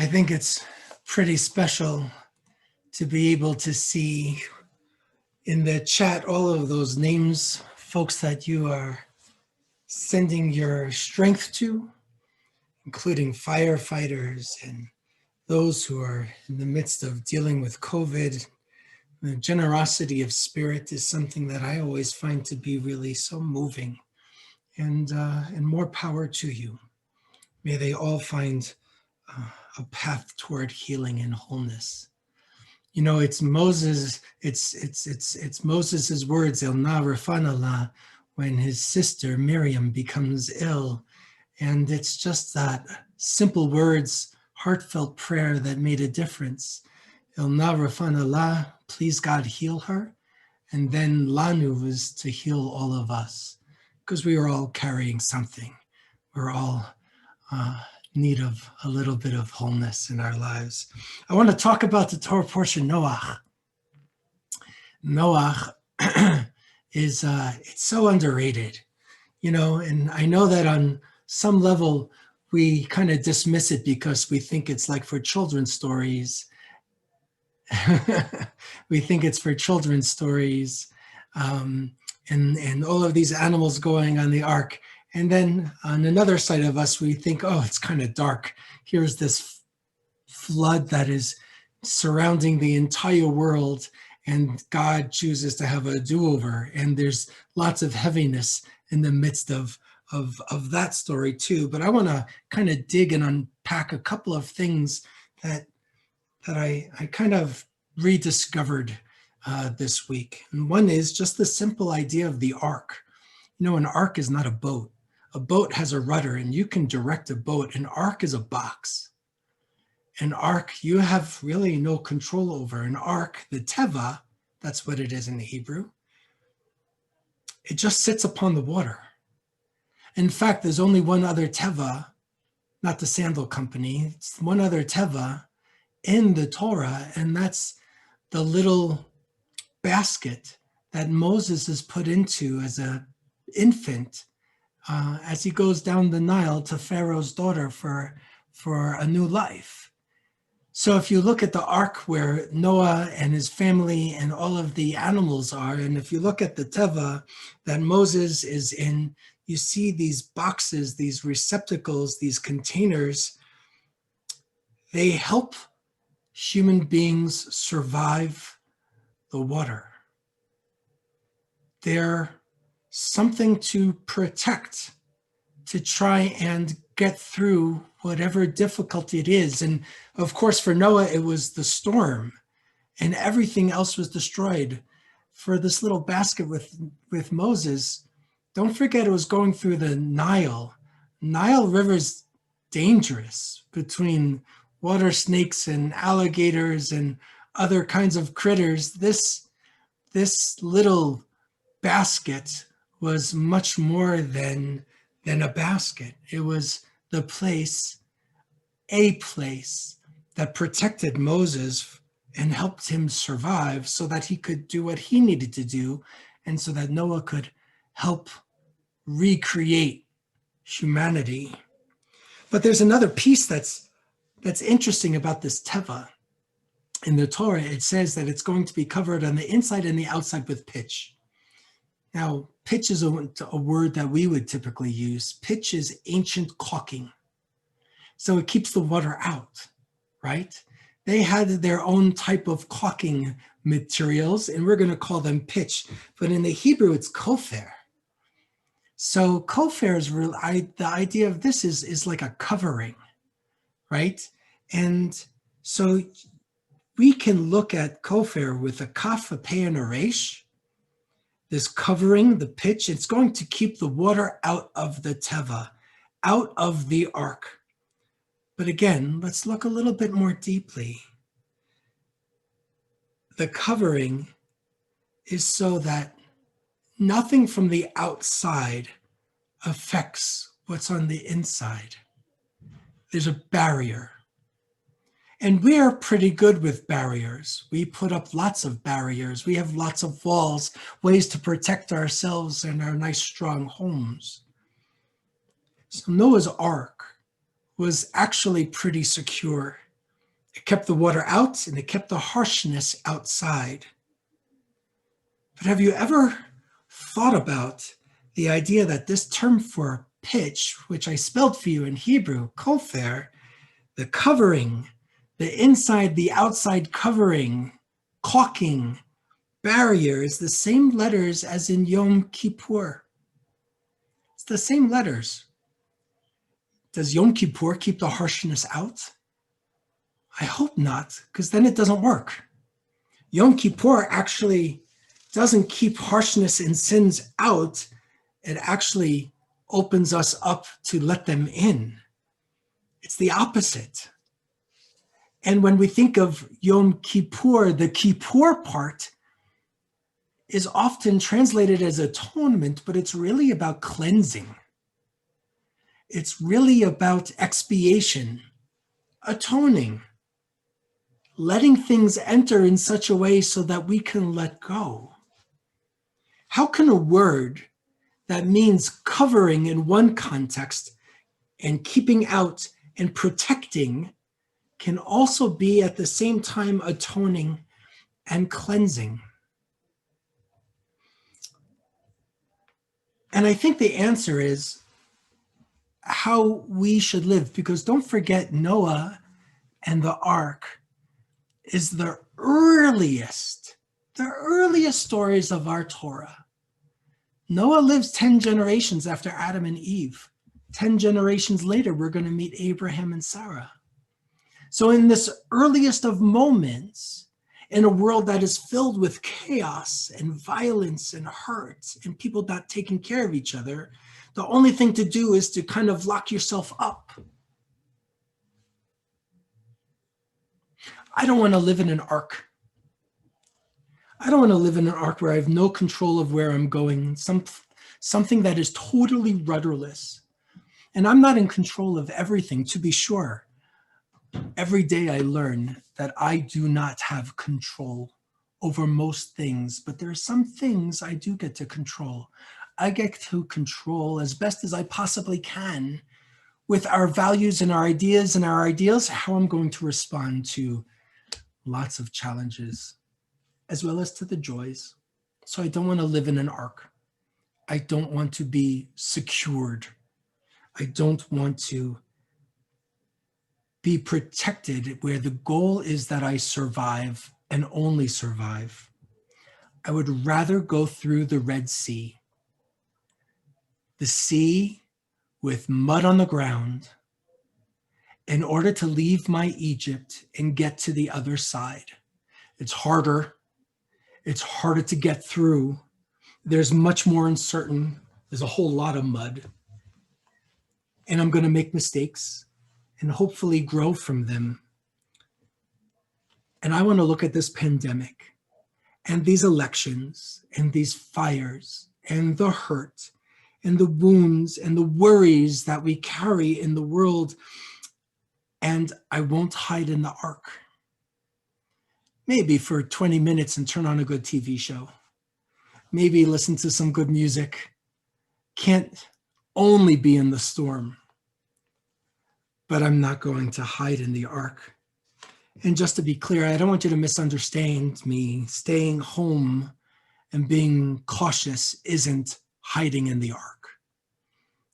I think it's pretty special to be able to see in the chat all of those names, folks that you are sending your strength to, including firefighters and those who are in the midst of dealing with COVID. The generosity of spirit is something that I always find to be really so moving, and more power to you. May they all find a path toward healing and wholeness. You know, it's Moses. It's Moses's words, El na refanala, when his sister Miriam becomes ill, and it's just that simple words, heartfelt prayer that made a difference. El na refanala, please God heal her, and then lanu was to heal all of us, because we are all carrying something. We're all need of a little bit of wholeness in our lives. I want to talk about the Torah portion, Noach. Noach is, it's so underrated, you know, and I know that on some level we kind of dismiss it because we think it's like for children's stories. We think it's for children's stories, and all of these animals going on the ark. And then on another side of us, we think, oh, it's kind of dark. Here's this flood that is surrounding the entire world, and God chooses to have a do-over. And there's lots of heaviness in the midst of that story too. But I want to kind of dig and unpack a couple of things that I kind of rediscovered this week. And one is just the simple idea of the ark. You know, an ark is not a boat. A boat has a rudder and you can direct a boat. An ark is a box. An ark you have really no control over. An ark, the teva, that's what it is in the Hebrew, it just sits upon the water. In fact, there's only one other teva, not the sandal company, it's one other teva in the Torah, and that's the little basket that Moses is put into as an infant as he goes down the Nile to Pharaoh's daughter for a new life. So if you look at the ark where Noah and his family and all of the animals are, and if you look at the teva that Moses is in, you see these boxes, these receptacles, these containers. They help human beings survive the water. They're something to protect, to try and get through whatever difficulty it is. And of course, for Noah, it was the storm, and everything else was destroyed. For this little basket with Moses, don't forget it was going through the Nile. Nile River's dangerous, between water snakes and alligators and other kinds of critters. This little basket was much more than a basket. It was the place, a place that protected Moses and helped him survive so that he could do what he needed to do, and so that Noah could help recreate humanity. But there's another piece that's interesting about this teva. In the Torah, it says that it's going to be covered on the inside and the outside with pitch. Now, pitch is a word that we would typically use. Pitch is ancient caulking. So it keeps the water out, right? They had their own type of caulking materials, and we're going to call them pitch. But in the Hebrew, it's kofer. So kofer is the idea of this is like a covering, right? And so we can look at kofer with a kaf, a pei, and a resh. This covering, the pitch, it's going to keep the water out of the teva, out of the ark. But again, let's look a little bit more deeply. The covering is so that nothing from the outside affects what's on the inside. There's a barrier. And we are pretty good with barriers. We put up lots of barriers. We have lots of walls, ways to protect ourselves and our nice, strong homes. So Noah's Ark was actually pretty secure. It kept the water out and it kept the harshness outside. But have you ever thought about the idea that this term for pitch, which I spelled for you in Hebrew, kofar, the covering, the inside, the outside covering, caulking, barrier, is the same letters as in Yom Kippur. It's the same letters. Does Yom Kippur keep the harshness out? I hope not, because then it doesn't work. Yom Kippur actually doesn't keep harshness and sins out. It actually opens us up to let them in. It's the opposite. And when we think of Yom Kippur, the Kippur part is often translated as atonement, but it's really about cleansing. It's really about expiation, atoning, letting things enter in such a way so that we can let go. How can a word that means covering in one context and keeping out and protecting can also be at the same time atoning and cleansing? And I think the answer is how we should live, because don't forget, Noah and the ark is the earliest stories of our Torah. Noah lives 10 generations after Adam and Eve. 10 generations later, we're going to meet Abraham and Sarah. So in this earliest of moments, in a world that is filled with chaos and violence and hurt and people not taking care of each other, the only thing to do is to kind of lock yourself up. I don't want to live in an ark. I don't want to live in an ark where I have no control of where I'm going, something that is totally rudderless. And I'm not in control of everything, to be sure. Every day I learn that I do not have control over most things, but there are some things I do get to control. I get to control as best as I possibly can with our values and our ideas and our ideals, how I'm going to respond to lots of challenges, as well as to the joys. So I don't want to live in an ark. I don't want to be secured. I don't want to be protected where the goal is that I survive and only survive. I would rather go through the Red Sea, the sea with mud on the ground, in order to leave my Egypt and get to the other side. It's harder. It's harder to get through. There's much more uncertain. There's a whole lot of mud. And I'm going to make mistakes and hopefully grow from them. And I want to look at this pandemic and these elections and these fires and the hurt and the wounds and the worries that we carry in the world. And I won't hide in the ark. Maybe for 20 minutes and turn on a good TV show. Maybe listen to some good music. Can't only be in the storm. But I'm not going to hide in the ark. And just to be clear, I don't want you to misunderstand me. Staying home and being cautious isn't hiding in the ark.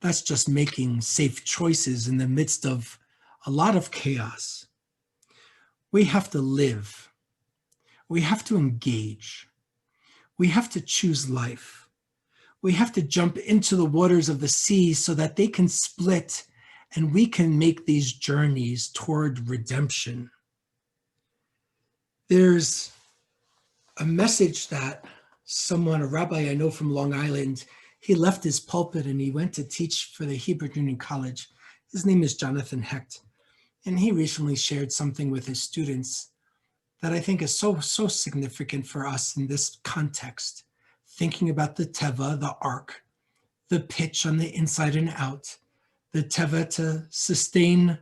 That's just making safe choices in the midst of a lot of chaos. We have to live. We have to engage. We have to choose life. We have to jump into the waters of the sea so that they can split and we can make these journeys toward redemption. There's a message that someone, a rabbi I know from Long Island, he left his pulpit and he went to teach for the Hebrew Union College. His name is Jonathan Hecht. And he recently shared something with his students that I think is so significant for us in this context, thinking about the teva, the ark, the pitch on the inside and out, the teva to sustain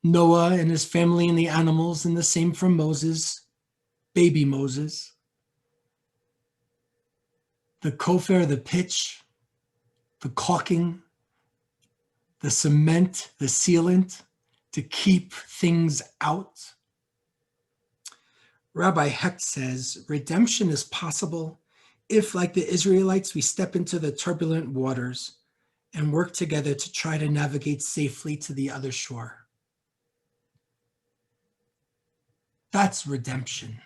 Noah and his family and the animals, and the same for Moses, baby Moses. The kofar, the pitch, the caulking, the cement, the sealant to keep things out. Rabbi Hecht says, redemption is possible if, like the Israelites, we step into the turbulent waters and work together to try to navigate safely to the other shore. That's redemption.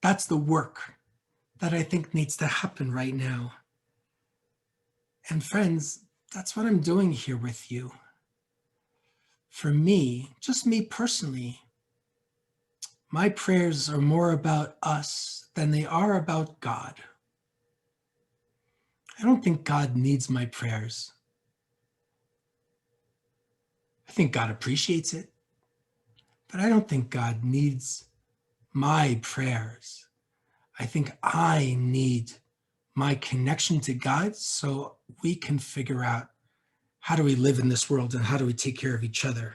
That's the work that I think needs to happen right now. And friends, that's what I'm doing here with you. For me, just me personally, my prayers are more about us than they are about God. I don't think God needs my prayers. I think God appreciates it, but I don't think God needs my prayers. I think I need my connection to God so we can figure out how do we live in this world and how do we take care of each other,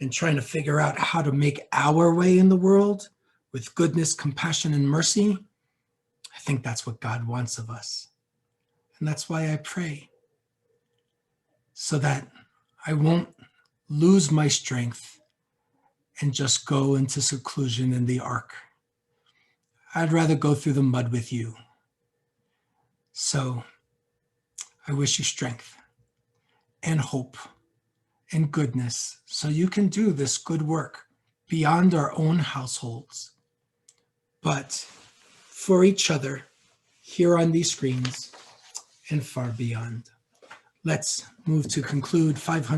and trying to figure out how to make our way in the world with goodness, compassion, and mercy. I think that's what God wants of us. And that's why I pray, so that I won't lose my strength and just go into seclusion in the ark. I'd rather go through the mud with you. So I wish you strength and hope and goodness so you can do this good work beyond our own households, but for each other here on these screens and far beyond. Let's move to conclude 500.